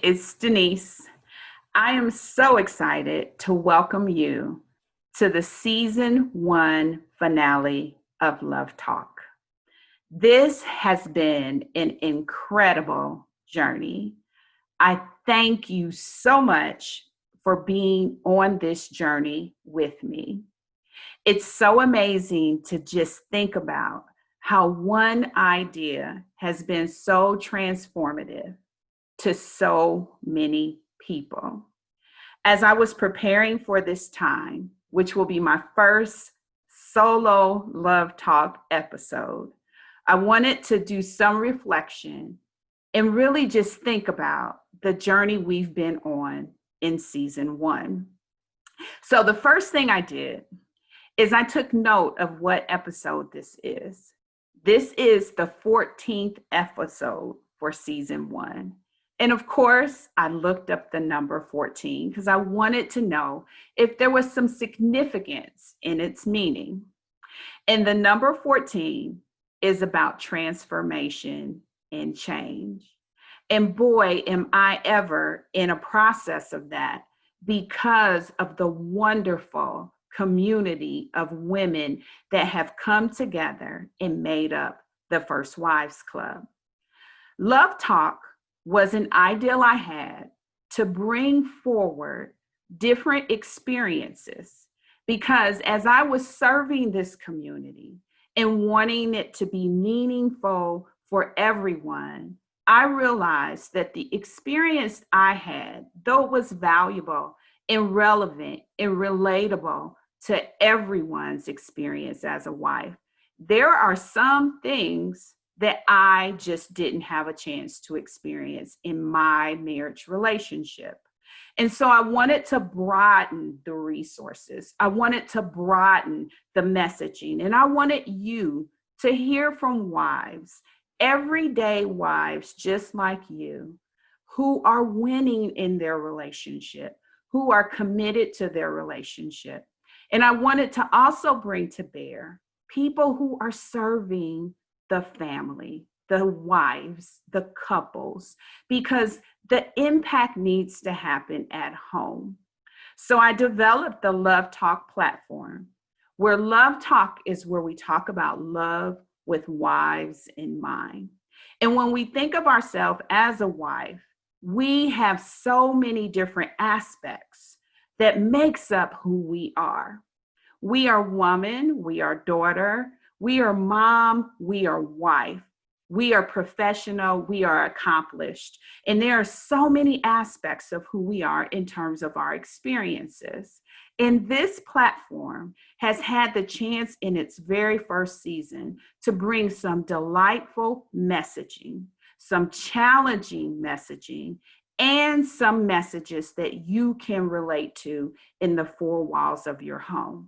it's Denise. I am so excited to welcome you to the season 1 finale of Love Talk. This has been an incredible journey. I thank you so much for being on this journey with me. It's so amazing to just think about how one idea has been so transformative to so many people. As I was preparing for this time, which will be my first solo Love Talk episode, I wanted to do some reflection and really just think about the journey we've been on in season 1. So the first thing I did is I took note of what episode this is. This is the 14th episode for season 1. And of course, I looked up the number 14 because I wanted to know if there was some significance in its meaning. And the number 14 is about transformation and change. And boy, am I ever in a process of that because of the wonderful community of women that have come together and made up the First Wives Club. Love Talk was an ideal I had to bring forward different experiences because as I was serving this community and wanting it to be meaningful for everyone, I realized that the experience I had, though it was valuable and relevant and relatable to everyone's experience as a wife, there are some things that I just didn't have a chance to experience in my marriage relationship. And so I wanted to broaden the resources. I wanted to broaden the messaging. And I wanted you to hear from wives, everyday wives just like you, who are winning in their relationship, who are committed to their relationship. And I wanted to also bring to bear people who are serving the family, the wives, the couples, because the impact needs to happen at home. So I developed the Love Talk platform, where Love Talk is where we talk about love with wives in mind. And when we think of ourselves as a wife, we have so many different aspects that makes up who we are. We are woman, we are daughter, we are mom, we are wife, we are professional, we are accomplished. And there are so many aspects of who we are in terms of our experiences. And this platform has had the chance in its very first season to bring some delightful messaging, some challenging messaging, and some messages that you can relate to in the four walls of your home.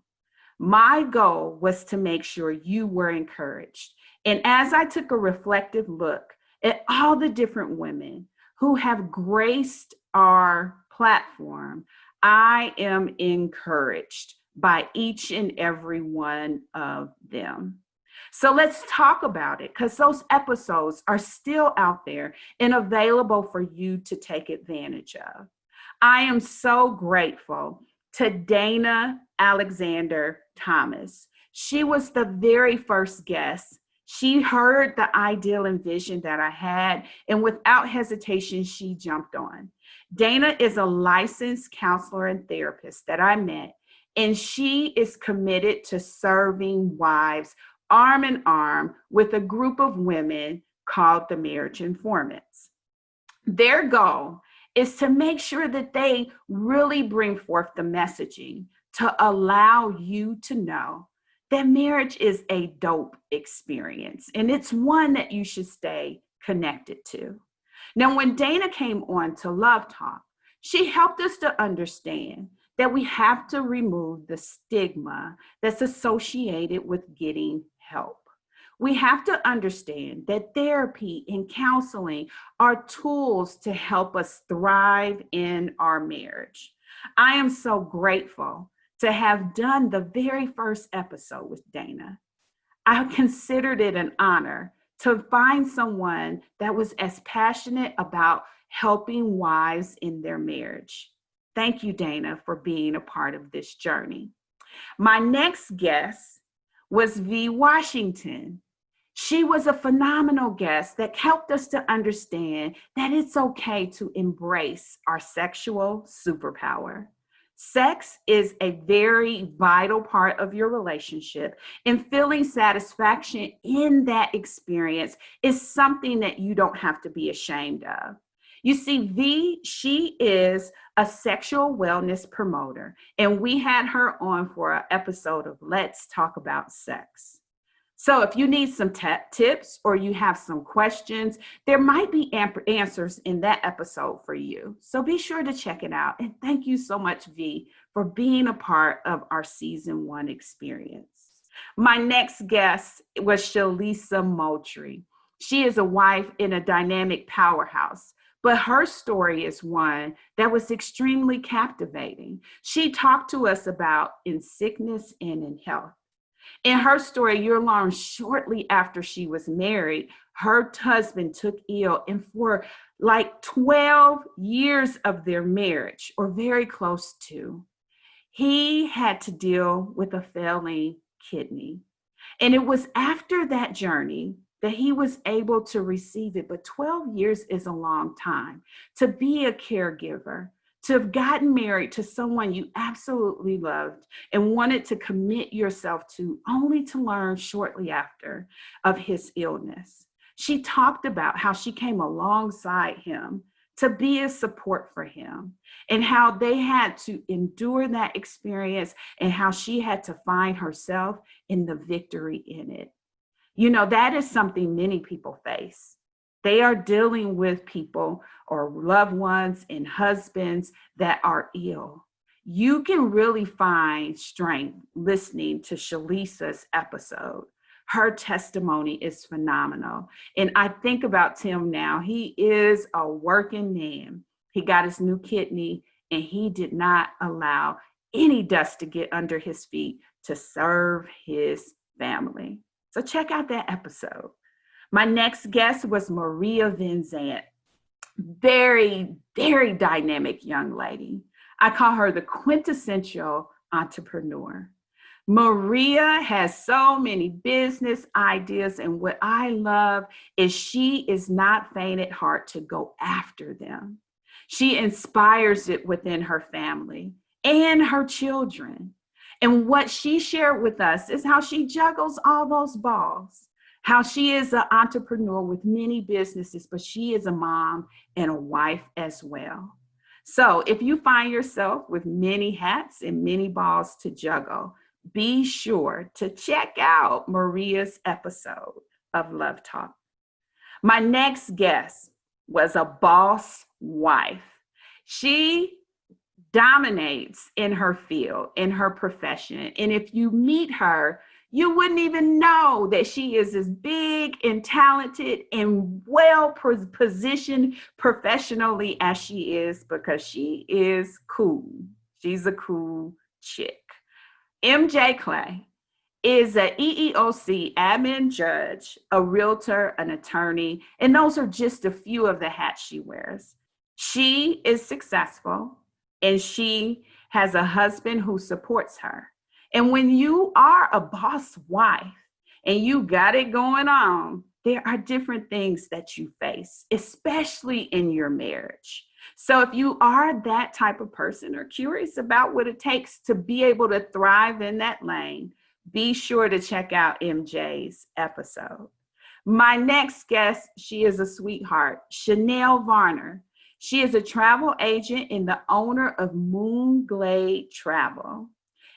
My goal was to make sure you were encouraged. And as I took a reflective look at all the different women who have graced our platform, I am encouraged by each and every one of them. So let's talk about it because those episodes are still out there and available for you to take advantage of. I am so grateful to Dana Alexander Thomas. She was the very first guest. She heard the ideal and vision that I had, and without hesitation, she jumped on. Dana is a licensed counselor and therapist that I met, and she is committed to serving wives arm in arm with a group of women called the Marriage Informants. Their goal is to make sure that they really bring forth the messaging to allow you to know that marriage is a dope experience and it's one that you should stay connected to. Now, when Dana came on to Love Talk, she helped us to understand that we have to remove the stigma that's associated with getting help. We have to understand that therapy and counseling are tools to help us thrive in our marriage. I am so grateful to have done the very first episode with Dana. I considered it an honor to find someone that was as passionate about helping wives in their marriage. Thank you, Dana, for being a part of this journey. My next guest was V. Washington. She was a phenomenal guest that helped us to understand that it's okay to embrace our sexual superpower. Sex is a very vital part of your relationship, and feeling satisfaction in that experience is something that you don't have to be ashamed of. You see, V, she is a sexual wellness promoter, and we had her on for an episode of Let's Talk About Sex. So if you need some tips or you have some questions, there might be answers in that episode for you. So be sure to check it out. And thank you so much, V, for being a part of our season 1 experience. My next guest was Shalisa Moultrie. She is a wife in a dynamic powerhouse, but her story is one that was extremely captivating. She talked to us about in sickness and in health. In her story, you'll learn shortly after she was married, her husband took ill, and for like 12 years of their marriage, or very close to, he had to deal with a failing kidney. And it was after that journey that he was able to receive it. But 12 years is a long time to be a caregiver, to have gotten married to someone you absolutely loved and wanted to commit yourself to, only to learn shortly after of his illness. She talked about how she came alongside him to be a support for him, and how they had to endure that experience, and how she had to find herself in the victory in it. You know, that is something many people face. They are dealing with people or loved ones and husbands that are ill. You can really find strength listening to Shalisa's episode. Her testimony is phenomenal. And I think about Tim now. He is a working man. He got his new kidney, and he did not allow any dust to get under his feet to serve his family. So check out that episode. My next guest was Maria Vinzant. Very, very dynamic young lady. I call her the quintessential entrepreneur. Maria has so many business ideas, and what I love is she is not faint at heart to go after them. She inspires it within her family and her children. And what she shared with us is how she juggles all those balls, how she is an entrepreneur with many businesses, but she is a mom and a wife as well. So if you find yourself with many hats and many balls to juggle, be sure to check out Maria's episode of Love Talk. My next guest was a boss wife. She dominates in her field, in her profession. And if you meet her, you wouldn't even know that she is as big and talented and well positioned professionally as she is, because she is cool. She's a cool chick. MJ Clay is an EEOC admin judge, a realtor, an attorney, and those are just a few of the hats she wears. She is successful, and she has a husband who supports her. And when you are a boss wife and you got it going on, there are different things that you face, especially in your marriage. So if you are that type of person or curious about what it takes to be able to thrive in that lane, be sure to check out MJ's episode. My next guest, she is a sweetheart, Chanel Varner. She is a travel agent and the owner of Moonglade Travel.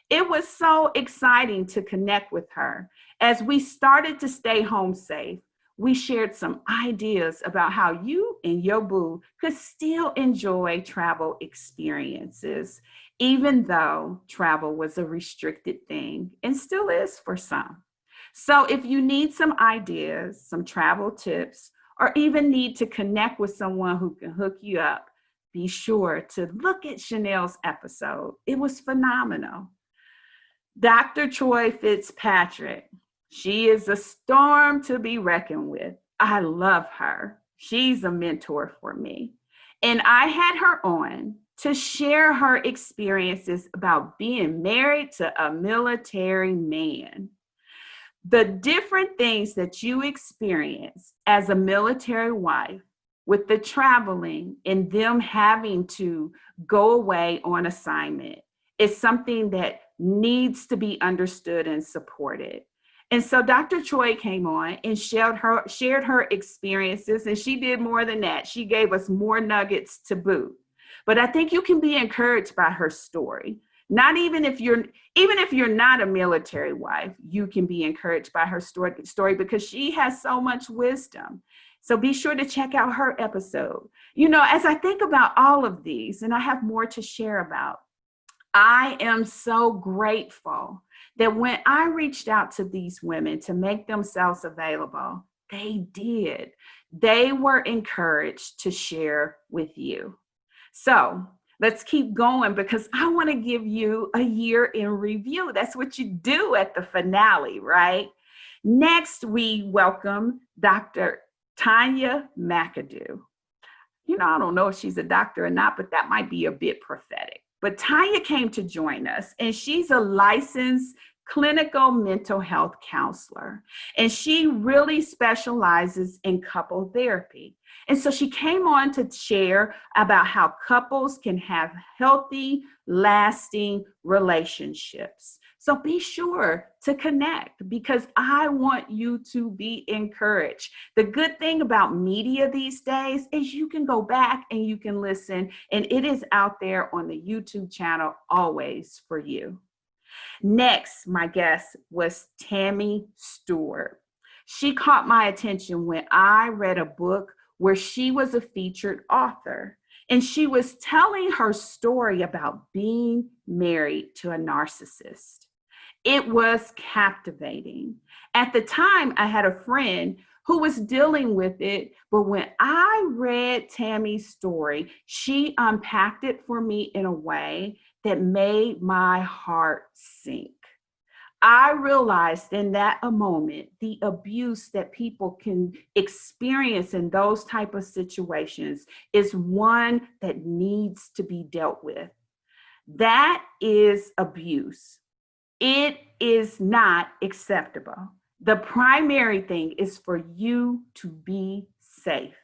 It was so exciting to connect with her. As we started to stay home safe, we shared some ideas about how you and your boo could still enjoy travel experiences, even though travel was a restricted thing and still is for some. So if you need some ideas, some travel tips, or even need to connect with someone who can hook you up, be sure to look at Chanel's episode. It was phenomenal. Dr. Troy Fitzpatrick, she is a storm to be reckoned with. I love her. She's a mentor for me. And I had her on to share her experiences about being married to a military man. The different things that you experience as a military wife with the traveling and them having to go away on assignment is something that needs to be understood and supported. And so Dr. Choi came on and shared her experiences, and she did more than that. She gave us more nuggets to boot. But I think you can be encouraged by her story. Not even if you're not a military wife, you can be encouraged by her story because she has so much wisdom. So be sure to check out her episode. You know, as I think about all of these, and I have more to share about, I am so grateful that when I reached out to these women to make themselves available, they did. They were encouraged to share with you. So let's keep going because I want to give you a year in review. That's what you do at the finale, right? Next, we welcome Dr. Tanya McAdoo. You know, I don't know if she's a doctor or not, but that might be a bit prophetic. But Tanya came to join us, and she's a licensed clinical mental health counselor, and she really specializes in couple therapy. And so she came on to share about how couples can have healthy, lasting relationships. So be sure to connect because I want you to be encouraged. The good thing about media these days is you can go back and you can listen, and it is out there on the YouTube channel always for you. Next, my guest was Tammy Stewart. She caught my attention when I read a book where she was a featured author, and she was telling her story about being married to a narcissist. It was captivating. At the time, I had a friend who was dealing with it, but when I read Tammy's story, she unpacked it for me in a way that made my heart sink. I realized in that a moment the abuse that people can experience in those type of situations is one that needs to be dealt with. That is abuse. It is not acceptable. The primary thing is for you to be safe.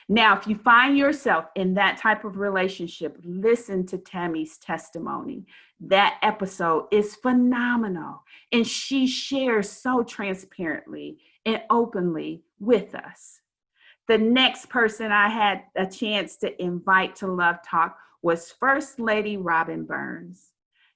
Now, if you find yourself in that type of relationship, listen to Tammy's testimony. That episode is phenomenal, and she shares so transparently and openly with us. The next person I had a chance to invite to Love Talk was First Lady Robin Burns.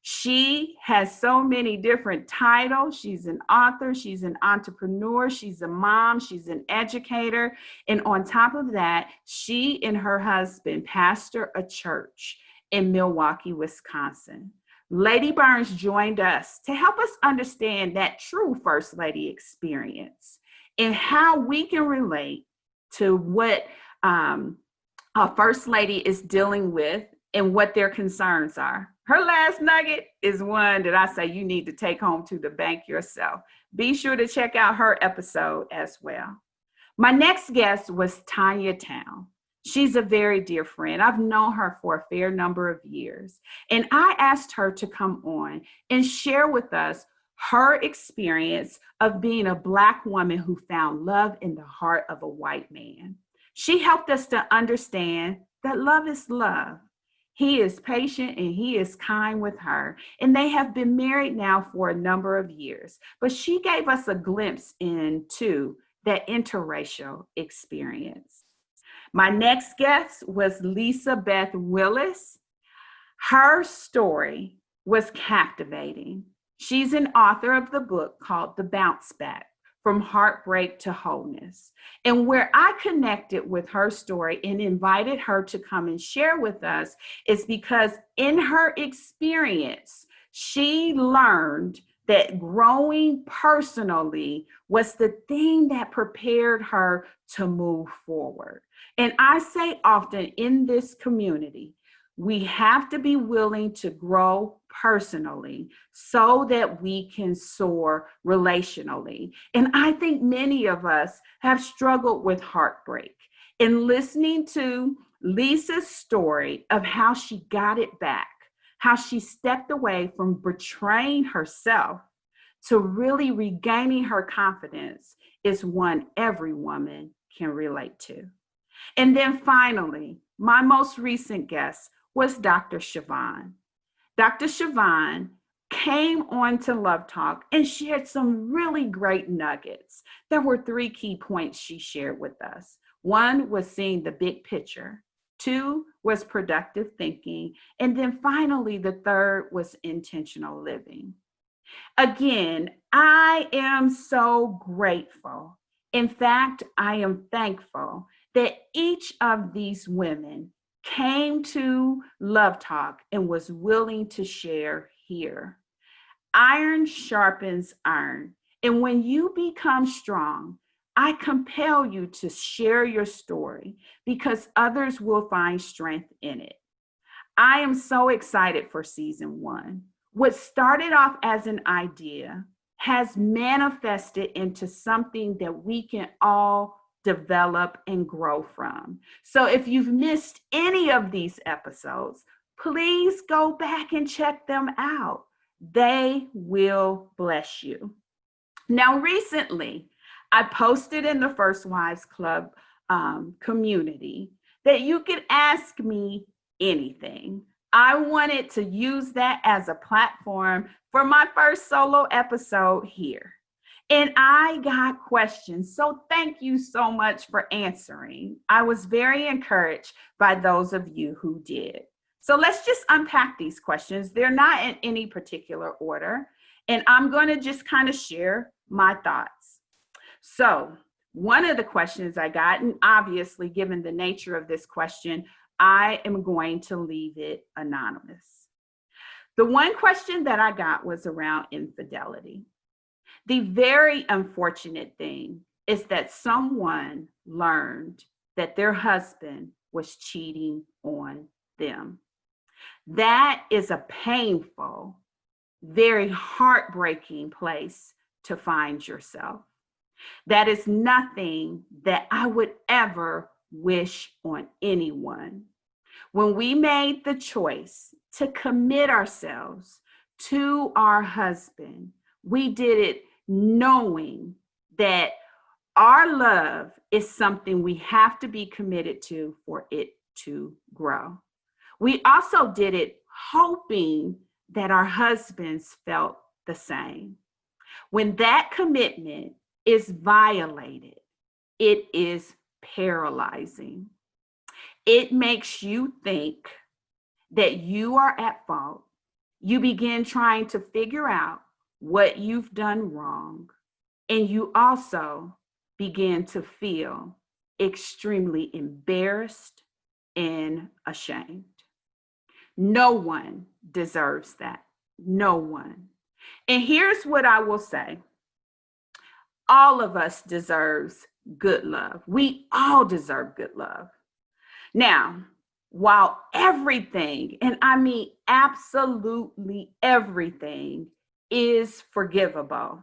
She has so many different titles. She's an author, she's an entrepreneur, she's a mom, she's an educator. And on top of that, she and her husband pastor a church in Milwaukee, Wisconsin. Lady Burns joined us to help us understand that true First Lady experience and how we can relate to what a First Lady is dealing with and what their concerns are. Her last nugget is one that I say you need to take home to the bank yourself. Be sure to check out her episode as well. My next guest was Tanya Town. She's a very dear friend. I've known her for a fair number of years. And I asked her to come on and share with us her experience of being a Black woman who found love in the heart of a white man. She helped us to understand that love is love. He is patient and he is kind with her. And they have been married now for a number of years. But she gave us a glimpse into that interracial experience. My next guest was Lisa Beth Willis. Her story was captivating. She's an author of the book called The Bounce Back: From Heartbreak to Wholeness. And where I connected with her story and invited her to come and share with us is because in her experience, she learned that growing personally was the thing that prepared her to move forward. And I say often in this community, we have to be willing to grow personally so that we can soar relationally. And I think many of us have struggled with heartbreak. In listening to Lisa's story of how she got it back, how she stepped away from betraying herself to really regaining her confidence, is one every woman can relate to. And then finally, my most recent guest was Dr. Siobhan. Dr. Siobhan came on to Love Talk and shared some really great nuggets. There were three key points she shared with us. One was seeing the big picture. Two was productive thinking. And then finally, the third was intentional living. Again, I am so grateful. In fact, I am thankful that each of these women came to Love Talk and was willing to share here. Iron sharpens iron. And when you become strong, I compel you to share your story because others will find strength in it. I am so excited for season one. What started off as an idea has manifested into something that we can all develop and grow from. So if you've missed any of these episodes, please go back and check them out. They will bless you. Now, recently, I posted in the First Wives Club community that you could ask me anything. I wanted to use that as a platform for my first solo episode here. And I got questions. So thank you so much for answering. I was very encouraged by those of you who did. So let's just unpack these questions. They're not in any particular order. And I'm going to just kind of share my thoughts. So one of the questions I got, and obviously given the nature of this question, I am going to leave it anonymous. The one question that I got was around infidelity. The very unfortunate thing is that someone learned that their husband was cheating on them. That is a painful, very heartbreaking place to find yourself. That is nothing that I would ever wish on anyone. When we made the choice to commit ourselves to our husband, we did it knowing that our love is something we have to be committed to for it to grow. We also did it hoping that our husbands felt the same. When that commitment is violated, it is paralyzing. It makes you think that you are at fault. You begin trying to figure out what you've done wrong. And you also begin to feel extremely embarrassed and ashamed. No one deserves that. No one. And here's what I will say. All of us deserves good love. We all deserve good love. Now, while everything, and I mean absolutely everything, is forgivable,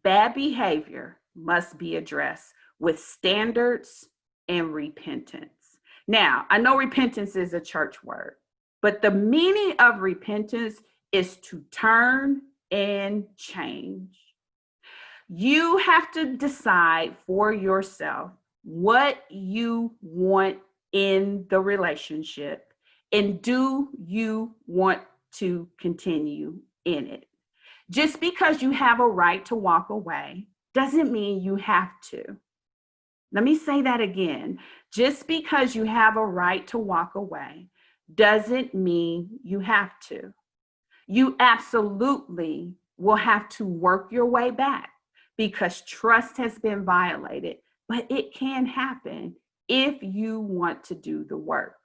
bad behavior must be addressed with standards and repentance. Now, I know repentance is a church word, but the meaning of repentance is to turn and change. You have to decide for yourself what you want in the relationship, and do you want to continue in it? Just because you have a right to walk away doesn't mean you have to. Let me say that again. Just because you have a right to walk away doesn't mean you have to. You absolutely will have to work your way back because trust has been violated, but it can happen if you want to do the work.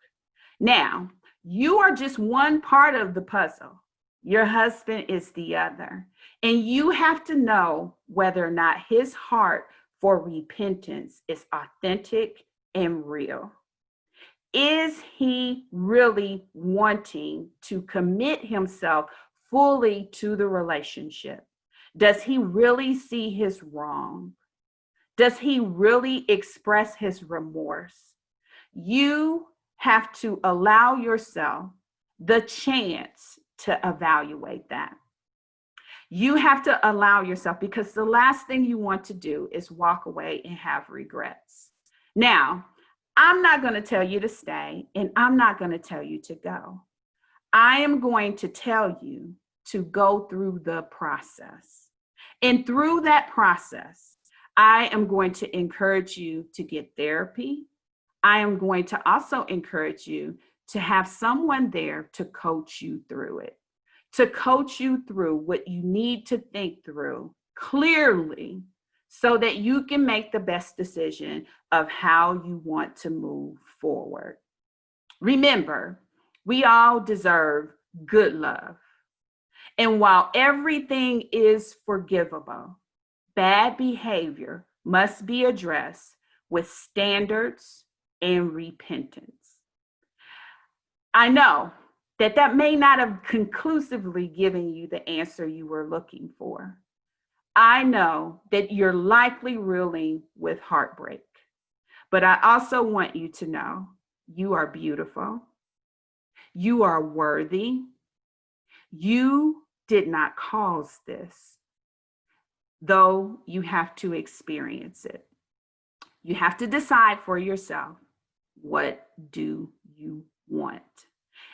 Now, you are just one part of the puzzle. Your husband is the other. And you have to know whether or not his heart for repentance is authentic and real. Is he really wanting to commit himself fully to the relationship? Does he really see his wrong? Does he really express his remorse? You have to allow yourself the chance to evaluate that. You have to allow yourself, because the last thing you want to do is walk away and have regrets. Now, I'm not going to tell you to stay, and I'm not going to tell you to go. I am going to tell you to go through the process. And through that process, I am going to encourage you to get therapy. I am going to also encourage you to have someone there to coach you through it, to coach you through what you need to think through clearly so that you can make the best decision of how you want to move forward. Remember, we all deserve good love. And while everything is forgivable, bad behavior must be addressed with standards and repentance. I know that may not have conclusively given you the answer you were looking for. I know that you're likely reeling with heartbreak, but I also want you to know you are beautiful. You are worthy. You did not cause this, though you have to experience it. You have to decide for yourself, what do you want?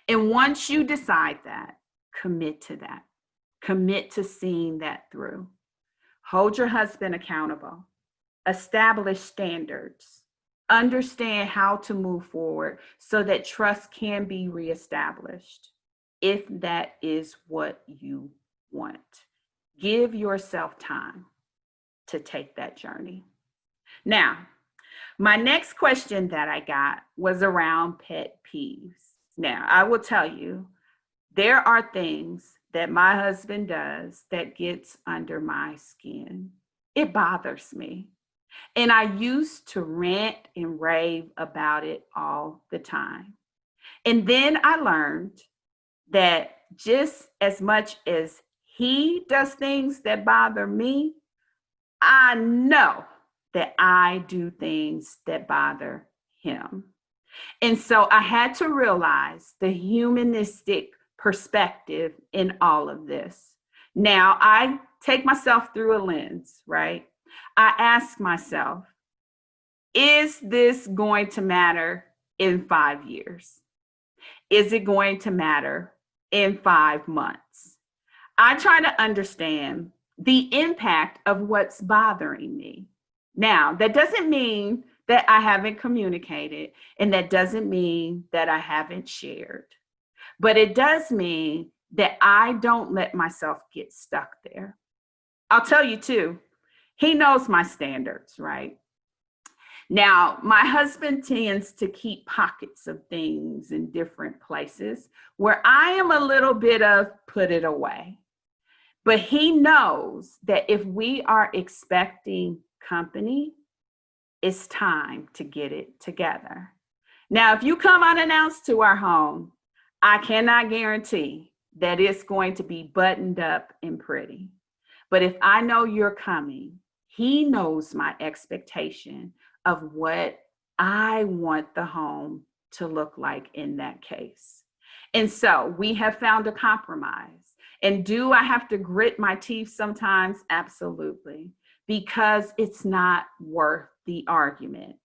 And once you decide that, commit to that. Commit to seeing that through. Hold your husband accountable. Establish standards. Understand how to move forward so that trust can be reestablished, if that is what you want. Give yourself time to take that journey. Now, my next question that I got was around pet peeves. Now, I will tell you, there are things that my husband does that gets under my skin. It bothers me. And I used to rant and rave about it all the time. And then I learned that just as much as he does things that bother me, I know that I do things that bother him. And so I had to realize the humanistic perspective in all of this. Now, I take myself through a lens, right? I ask myself, is this going to matter in 5 years? Is it going to matter in 5 months? I try to understand the impact of what's bothering me. Now, that doesn't mean that I haven't communicated, and that doesn't mean that I haven't shared, but it does mean that I don't let myself get stuck there. I'll tell you too, he knows my standards, right? Now, my husband tends to keep pockets of things in different places where I am a little bit of put it away. But he knows that if we are expecting company, it's time to get it together. Now, if you come unannounced to our home, I cannot guarantee that it's going to be buttoned up and pretty. But if I know you're coming, he knows my expectation of what I want the home to look like in that case. And so we have found a compromise. And do I have to grit my teeth sometimes? Absolutely, because it's not worth the argument.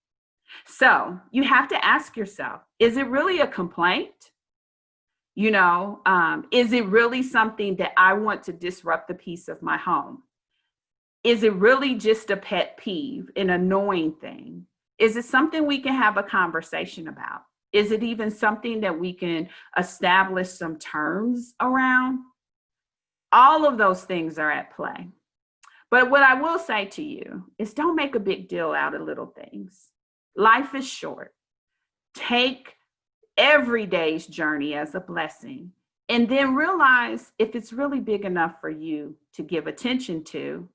So you have to ask yourself, is it really a complaint? Is it really something that I want to disrupt the peace of my home? Is it really just a pet peeve, an annoying thing? Is it something we can have a conversation about? Is it even something that we can establish some terms around? All of those things are at play. But what I will say to you is, don't make a big deal out of little things. Life is short. Take every day's journey as a blessing, and then realize if it's really big enough for you to give attention to,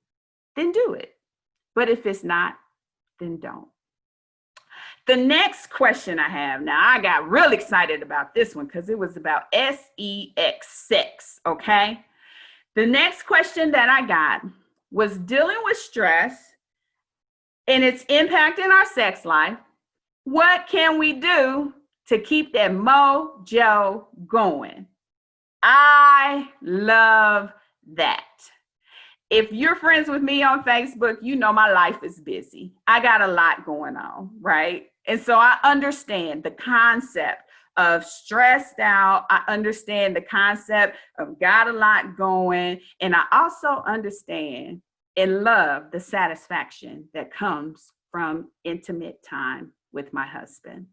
then do it. But if it's not, then don't. The next question I have, now I got real excited about this one because it was about sex, okay? The next question that I got was dealing with stress and its impact in our sex life. What can we do to keep that mojo going? I love that. If you're friends with me on Facebook, you know my life is busy. I got a lot going on, right? And so I understand the concept of stressed out. I understand the concept of got a lot going. And I also understand and love the satisfaction that comes from intimate time with my husband.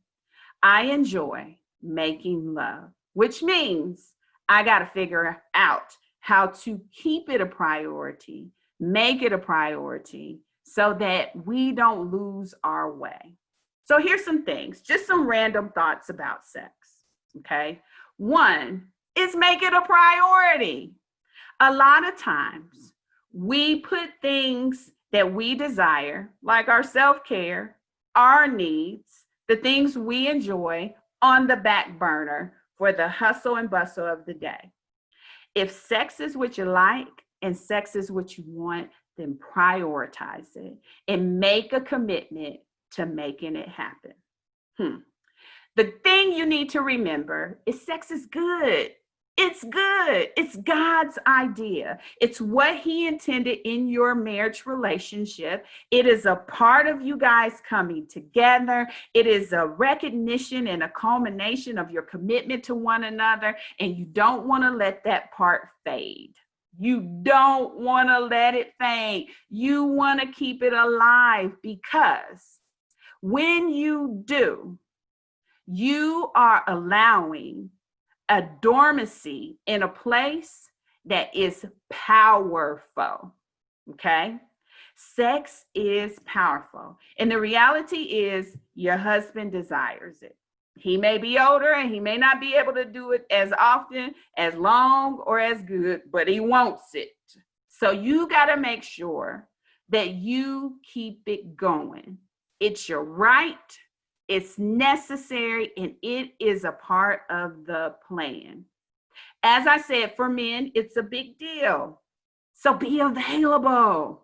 I enjoy making love, which means I got to figure out how to keep it a priority, make it a priority so that we don't lose our way. So here's some things, just some random thoughts about sex. Okay. One is make it a priority. A lot of times we put things that we desire, like our self care, our needs, the things we enjoy, on the back burner for the hustle and bustle of the day. If sex is what you like and sex is what you want, then prioritize it and make a commitment to making it happen. The thing you need to remember is sex is good. It's good. It's God's idea. It's what He intended in your marriage relationship. It is a part of you guys coming together. It is a recognition and a culmination of your commitment to one another. And you don't want to let that part fade. You don't want to let it fade. You want to keep it alive, because when you do, you are allowing a dormancy in a place that is powerful. Okay? Sex is powerful. And the reality is your husband desires it. He may be older and he may not be able to do it as often, as long, or as good, but he wants it. So you got to make sure that you keep it going. It's your right. It's necessary, and it is a part of the plan. As I said, for men, it's a big deal. So be available.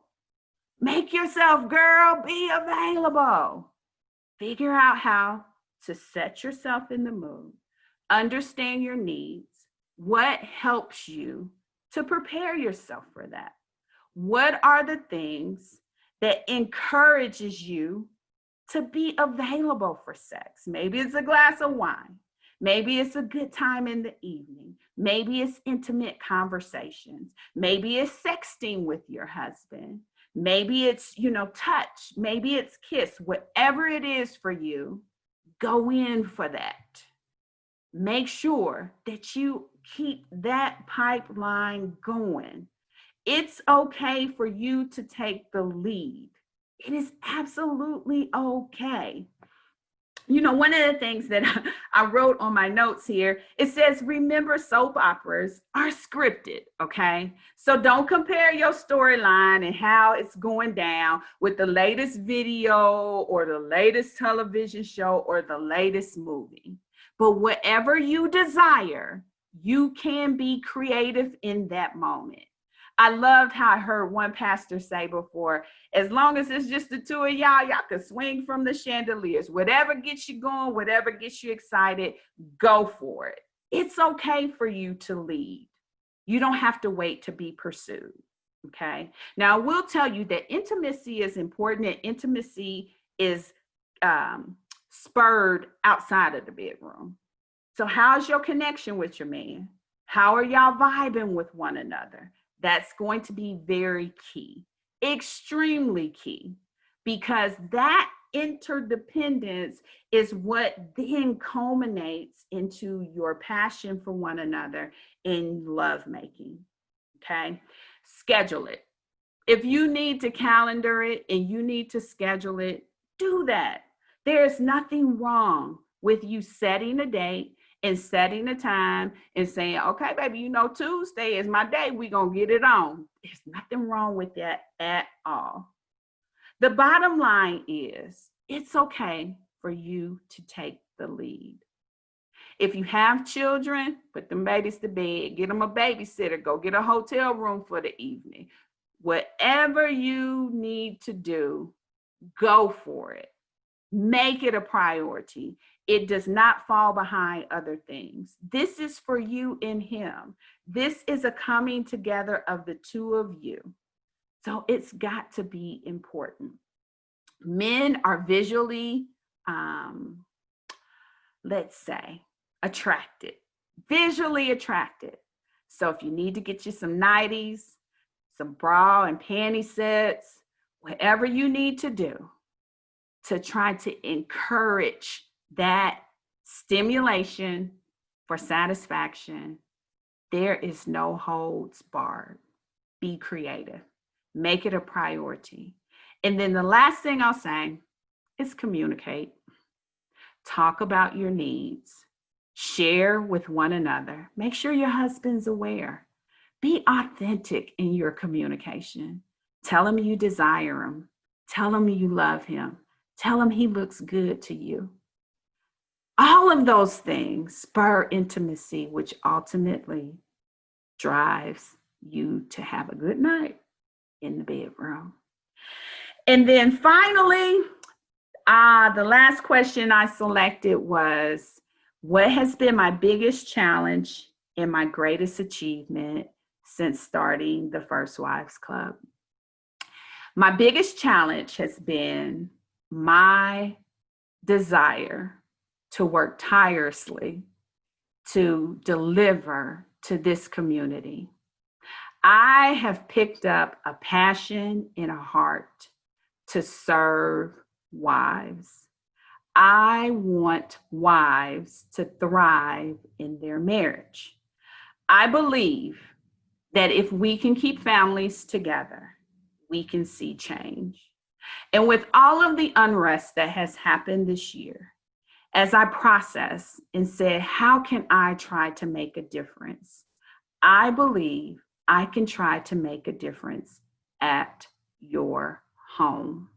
Make yourself, girl, be available. Figure out how to set yourself in the mood. Understand your needs. What helps you to prepare yourself for that? What are the things that encourages you to be available for sex? Maybe it's a glass of wine. Maybe it's a good time in the evening. Maybe it's intimate conversations. Maybe it's sexting with your husband. Maybe it's, touch. Maybe it's kiss. Whatever it is for you, go in for that. Make sure that you keep that pipeline going. It's okay for you to take the lead. It is absolutely okay. One of the things that I wrote on my notes here, it says, remember, soap operas are scripted, okay? So don't compare your storyline and how it's going down with the latest video or the latest television show or the latest movie. But whatever you desire, you can be creative in that moment. I loved how I heard one pastor say before, as long as it's just the two of y'all can swing from the chandeliers. Whatever gets you going, whatever gets you excited, go for it. It's okay for you to lead. You don't have to wait to be pursued, okay? Now, I will tell you that intimacy is important, and intimacy is spurred outside of the bedroom. So how's your connection with your man? How are y'all vibing with one another? That's going to be very key, extremely key, because that interdependence is what then culminates into your passion for one another in lovemaking. Okay? Schedule it. If you need to calendar it and you need to schedule it, do that. There's nothing wrong with you setting a date and setting a time and saying, okay, baby, Tuesday is my day. We're going to get it on. There's nothing wrong with that at all. The bottom line is it's okay for you to take the lead. If you have children, put them babies to bed, get them a babysitter, go get a hotel room for the evening. Whatever you need to do, go for it. Make it a priority. It does not fall behind other things. This is for you and him. This is a coming together of the two of you. So it's got to be important. Men are visually, let's say, attracted, visually attracted. So if you need to get you some nighties, some bra and panty sets, whatever you need to do to try to encourage that stimulation for satisfaction, there is no holds barred. Be creative. Make it a priority. And then the last thing I'll say is communicate. Talk about your needs. Share with one another. Make sure your husband's aware. Be authentic in your communication. Tell him you desire him. Tell him you love him. Tell him he looks good to you. All of those things spur intimacy, which ultimately drives you to have a good night in the bedroom. And then finally, the last question I selected was, what has been my biggest challenge and my greatest achievement since starting the First Wives Club? My biggest challenge has been my desire to work tirelessly to deliver to this community. I have picked up a passion and a heart to serve wives. I want wives to thrive in their marriage. I believe that if we can keep families together, we can see change. And with all of the unrest that has happened this year, as I process and said, how can I try to make a difference? I believe I can try to make a difference at your home.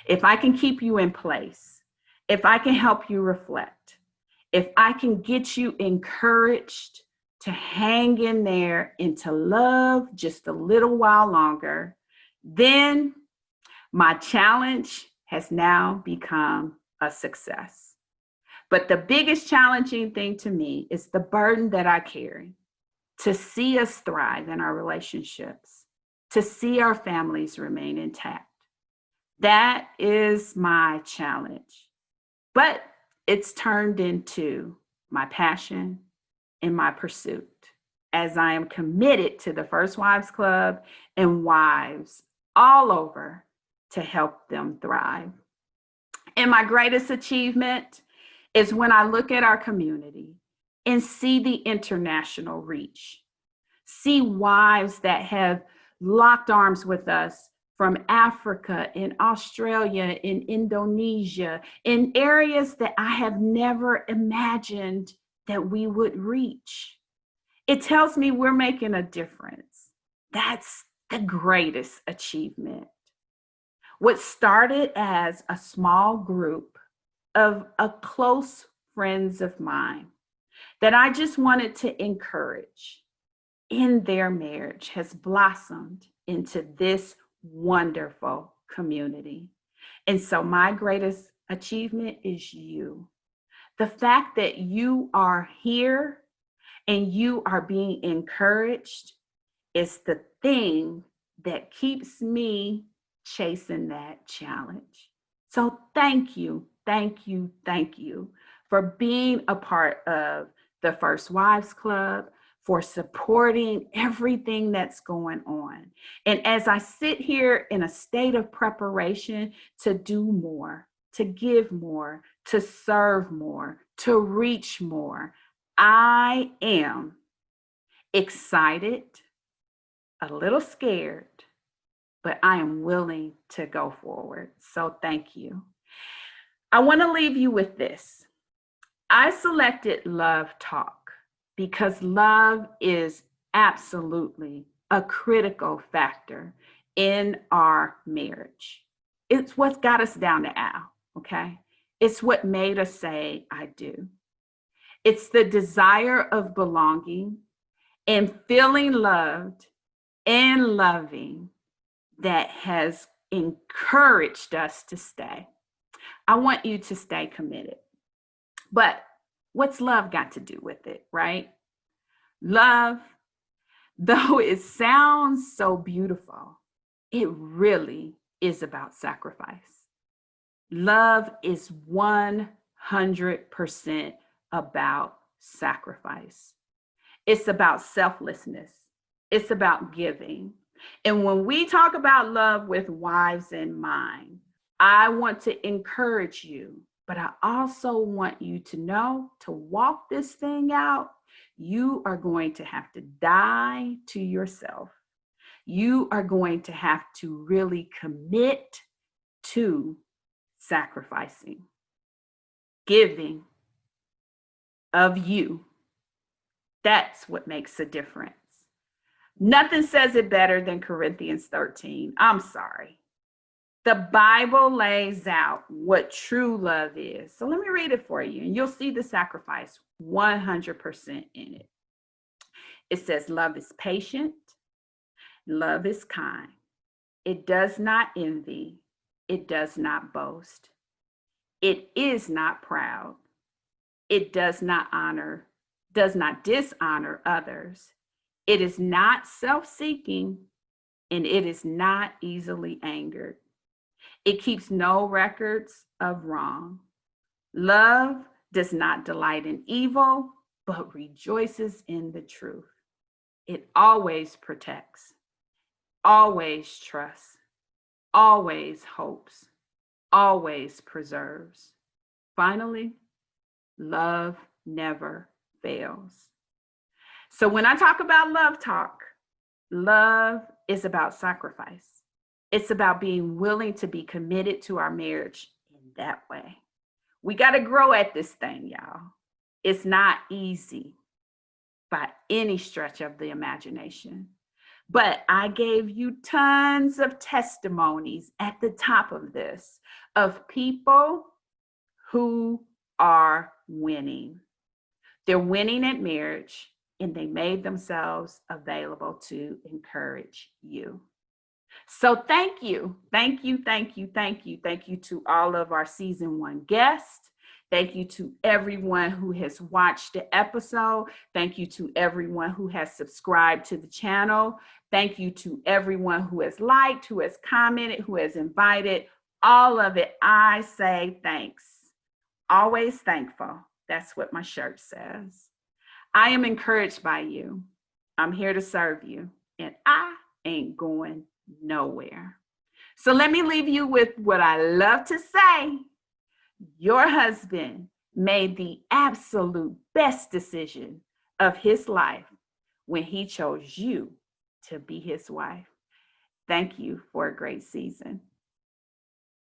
If I can keep you in place, if I can help you reflect, if I can get you encouraged to hang in there and to love just a little while longer, then my challenge has now become a success. But the biggest challenging thing to me is the burden that I carry to see us thrive in our relationships, to see our families remain intact. That is my challenge. But it's turned into my passion and my pursuit as I am committed to the First Wives Club and wives all over to help them thrive. And my greatest achievement is when I look at our community and see the international reach, see wives that have locked arms with us from Africa, in Australia, in Indonesia, in areas that I have never imagined that we would reach. It tells me we're making a difference. That's the greatest achievement. What started as a small group of close friends of mine that I just wanted to encourage in their marriage has blossomed into this wonderful community. And so my greatest achievement is you. The fact that you are here and you are being encouraged is the thing that keeps me chasing that challenge. So thank you, thank you, thank you for being a part of the First Wives Club, for supporting everything that's going on. And as I sit here in a state of preparation to do more, to give more, to serve more, to reach more, I am excited, a little scared, but I am willing to go forward. So thank you. I want to leave you with this. I selected LoveTalk because love is absolutely a critical factor in our marriage. It's what's got us down the aisle, okay? It's what made us say, I do. It's the desire of belonging and feeling loved and loving that has encouraged us to stay. I want you to stay committed. But what's love got to do with it, right? Love, though it sounds so beautiful, it really is about sacrifice. Love is 100% about sacrifice. It's about selflessness. It's about giving. And when we talk about love with wives in mind, I want to encourage you, but I also want you to know to walk this thing out, you are going to have to die to yourself. You are going to have to really commit to sacrificing, giving of you. That's what makes a difference. Nothing says it better than Corinthians 13. I'm sorry. The Bible lays out what true love is. So let me read it for you, and you'll see the sacrifice 100% in it. It says, love is patient, love is kind. It does not envy, it does not boast. It is not proud. It does not dishonor others. It is not self-seeking, and it is not easily angered. It keeps no records of wrong. Love does not delight in evil, but rejoices in the truth. It always protects, always trusts, always hopes, always preserves. Finally, love never fails. So when I talk about love talk, love is about sacrifice. It's about being willing to be committed to our marriage in that way. We got to grow at this thing, y'all. It's not easy by any stretch of the imagination. But I gave you tons of testimonies at the top of this of people who are winning. They're winning at marriage, and they made themselves available to encourage you. So thank you to all of our season 1 guests. Thank you to everyone who has watched the episode. Thank you to everyone who has subscribed to the channel. Thank you to everyone who has liked, who has commented, who has invited. All of it, I say thanks. Always thankful. That's what my shirt says. I am encouraged by you. I'm here to serve you, and I ain't going nowhere. So let me leave you with what I love to say. Your husband made the absolute best decision of his life when he chose you to be his wife. Thank you for a great season.